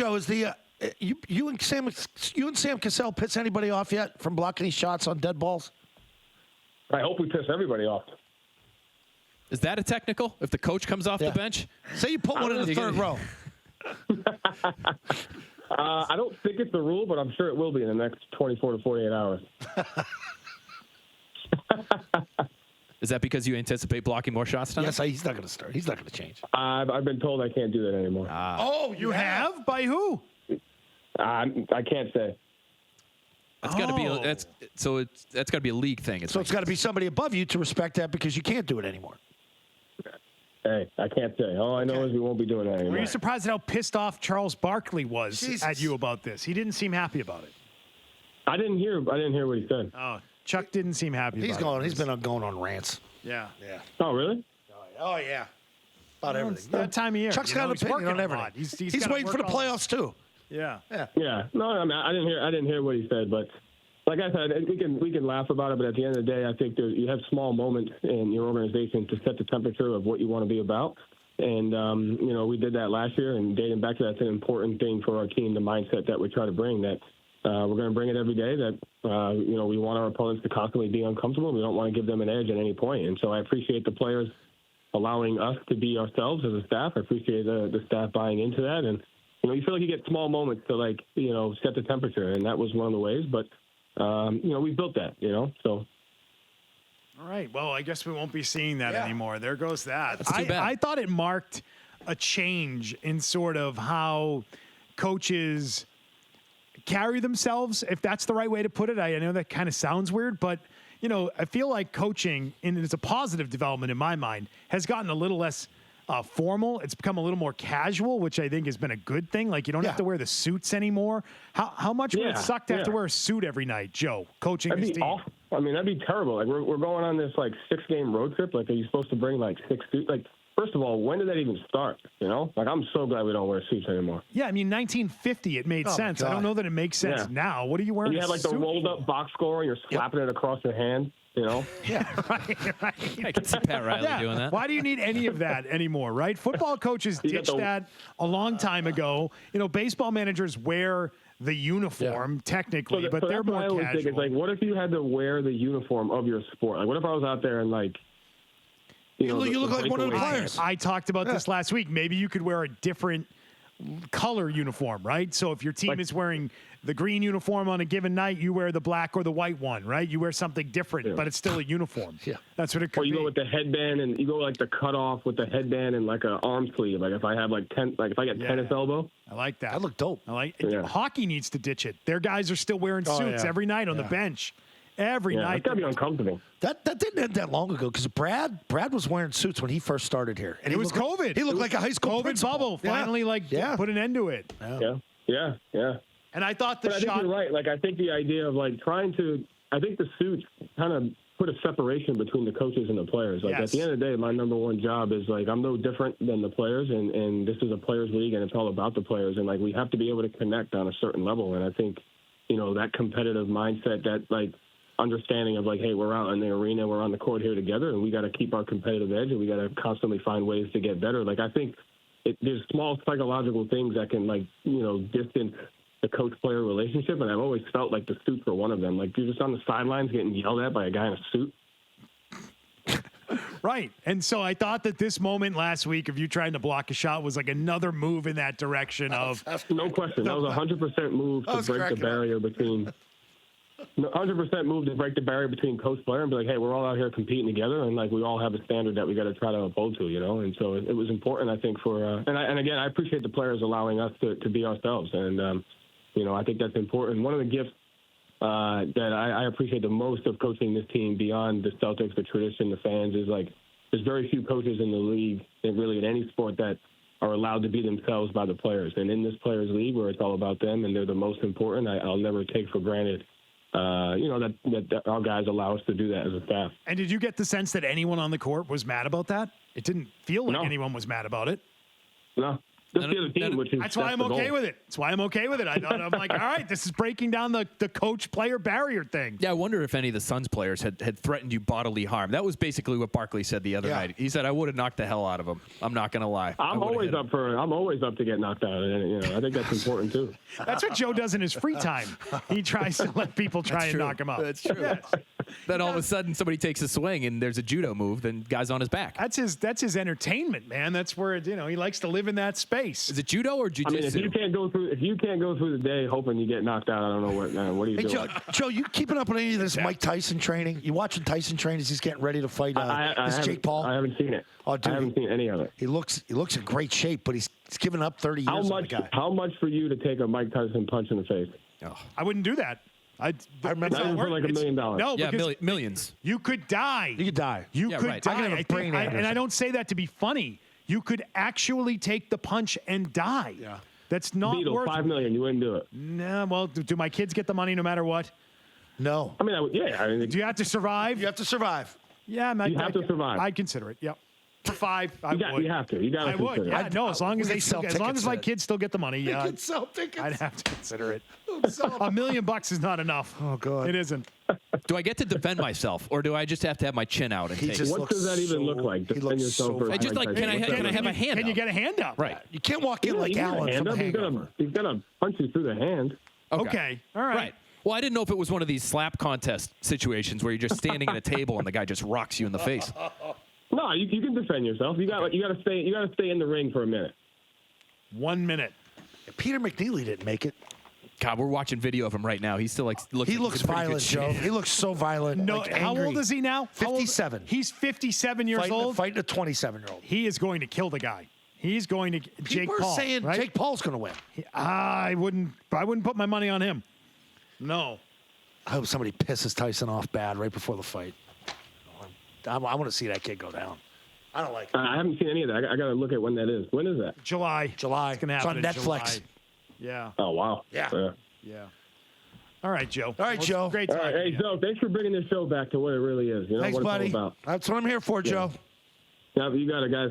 Joe, is the you and Sam Cassell piss anybody off yet from blocking these shots on dead balls? I hope we piss everybody off. Is that a technical? If the coach comes off the bench? Say you put one in the third row. I don't think it's the rule, but I'm sure it will be in the next 24 to 48 hours. Is that because you anticipate blocking more shots tonight? Yes, he's not going to start. He's not going to change. I've been told I can't do that anymore. Oh, you have? By who? I can't say. That's got to be that's got to be a league thing. So it's got to be somebody above you to respect that because you can't do it anymore. Hey, I can't say. All I know is we won't be doing that anymore. Were you surprised at how pissed off Charles Barkley was at you about this? He didn't seem happy about it. I didn't hear what he said. Oh, Chuck didn't seem happy about it. He's been going on rants. Yeah. Oh, really? Oh, yeah. About everything. That time of year. Chuck's got an opinion on everything. He's waiting for the playoffs, too. Yeah. No, I mean, I didn't hear what he said, but like I said, we can laugh about it, but at the end of the day, I think you have small moments in your organization to set the temperature of what you want to be about. And, we did that last year, and dating back to that's an important thing for our team, the mindset that we try to bring, that we're going to bring it every day, that, we want our opponents to constantly be uncomfortable. We don't want to give them an edge at any point. And so I appreciate the players allowing us to be ourselves as a staff. I appreciate the staff buying into that. And, you feel like you get small moments to, set the temperature, and that was one of the ways. But, we built that, so. All right. Well, I guess we won't be seeing that anymore. There goes that. That's too bad. I thought it marked a change in sort of how coaches carry themselves, if that's the right way to put it. I know that kind of sounds weird, but, I feel like coaching, and it's a positive development in my mind, has gotten a little less formal. It's become a little more casual, which I think has been a good thing. Like, you don't have to wear the suits anymore. How much would it suck to have to wear a suit every night, Joe, coaching this team? Awful. I mean, that'd be terrible. Like, we're going on this, 6-game road trip. Like, are you supposed to bring, 6 suits? Like, first of all, when did that even start, I'm so glad we don't wear suits anymore. Yeah, I mean, 1950, it made sense. I don't know that it makes sense now. What are you wearing? And you had, the rolled-up box score, and you're slapping it across your hand. Yeah, right. I can see Pat Riley doing that. Why do you need any of that anymore, right? Football coaches ditched that a long time ago. Baseball managers wear the uniform technically, but they're more casual. What I always think is, what if you had to wear the uniform of your sport? Like, what if I was out there and, you look like one of the players. I talked about this last week. Maybe you could wear a different color uniform, right? So if your team is wearing the green uniform on a given night, you wear the black or the white one, right? You wear something different, but it's still a uniform. Yeah, that's what it could be. Or you go with the headband, and you go the cutoff with the headband and an arm sleeve. Like if I have if I get tennis elbow. I like that. That look dope. I like it. Hockey needs to ditch it. Their guys are still wearing suits every night on the bench. Every night. It's got to be uncomfortable. That didn't end that long ago because Brad was wearing suits when he first started here. And it was COVID. He looked like a high school COVID principal. bubble finally put an end to it. Yeah. And I thought I think you're right. I think the idea of trying to – I think the suits kind of put a separation between the coaches and the players. At the end of the day, my number one job is I'm no different than the players, and this is a players' league, and it's all about the players. And we have to be able to connect on a certain level. And I think, that competitive mindset, that understanding of hey, we're out in the arena, we're on the court here together, and we got to keep our competitive edge, and we got to constantly find ways to get better. I think there's small psychological things that can distance the coach-player relationship, and I've always felt like the suits were one of them. You're just on the sidelines getting yelled at by a guy in a suit. Right. And so I thought that this moment last week of you trying to block a shot was another move in that direction of. No question. That was a 100% move to break the barrier between. 100% move to break the barrier between coach-player and be hey, we're all out here competing together, and we all have a standard that we got to try to uphold to, And so it was important, I think, for. And again, I appreciate the players allowing us to be ourselves, and. I think that's important. One of the gifts that I appreciate the most of coaching this team beyond the Celtics, the tradition, the fans, is there's very few coaches in the league, and really in any sport, that are allowed to be themselves by the players. And in this players' league where it's all about them and they're the most important, I'll never take for granted, that our guys allow us to do that as a staff. And did you get the sense that anyone on the court was mad about that? It didn't feel like anyone was mad about it. No. Just the other team, which is That's why I'm okay with it. That's why I'm okay with it. I'm like, all right, this is breaking down the coach-player barrier thing. Yeah, I wonder if any of the Suns players had threatened you bodily harm. That was basically what Barkley said the other night. He said, "I would have knocked the hell out of him. I'm not going to lie. I'm always up to get knocked out. And, I think that's important too. That's what Joe does in his free time. He tries to let people try and knock him out. That's true. Yes. Then all of a sudden somebody takes a swing and there's a judo move, then guy's on his back. That's his entertainment, man. That's where he likes to live in that space. Is it judo or jiu-jitsu? I mean, if you can't go through the day hoping you get knocked out, I don't know what are you doing? Joe, you keeping up on any of this Mike Tyson training? You watching Tyson train as he's getting ready to fight Jake Paul? I haven't seen it. Oh, dude, I haven't seen any of it. He looks in great shape, but he's given up 30 years on the guy. How much for you to take a Mike Tyson punch in the face? Oh. I wouldn't do that. I remember not even for like $1 million. No, Yeah, because millions. you could die. You could die. You could right. die. I could have a brain aneurysm. And I don't say that to be funny. You could actually take the punch and die. Yeah. That's not Beetle, worth $5 million. You wouldn't do it. Nah, well, do my kids get the money no matter what? No. I mean, Do you have to survive? You have to survive. Yeah, You have to survive. I'd consider it. Yep. For 5, I would. You have to. You got to I would. consider Yeah, it. no, as long as We they could sell as long tickets as my to it. kids still get the money, yeah, sell tickets. I'd have to consider it. $1 million is not enough. Oh, God. It isn't. Do I get to defend myself, or do I just have to have my chin out and He take just it? What does that even look like? He Defend looks yourself so versus I just Mike like, Tyson. can I have a hand Can up? you get a hand up? Right. You can't walk in like You can Allen hand from up. Hangover. He's gonna punch you through the hand. Okay. All right. Right. Well, I didn't know if it was one of these slap contest situations where you're just standing at a table and the guy just rocks you in the face. No, you can defend yourself. You got to stay in the ring for a minute. 1 minute. Peter McNeely didn't make it. God, we're watching video of him right now. He's still like He looks violent, Joe. He looks so violent. No, like how angry. old is he now? How old- 57. He's 57 years old. Fighting a 27-year-old. He is going to kill the guy. He's going to Jake People are Paul. saying right? Jake Paul's going to win. I wouldn't put my money on him. No. I hope somebody pisses Tyson off bad right before the fight. I want to see that kid go down. I don't like it. I haven't seen any of that. I got to look at when that is. When is that? July. July. It's going to It's happen on in Netflix. July. Yeah. Oh, wow. Yeah. Yeah. All right, Joe. All right, Joe. Great All talking right. Hey, to you. Joe, thanks for bringing this show back to what it really is. You know Thanks, what buddy. it's all about. That's what I'm here for, Joe. Yeah, you got it, guys.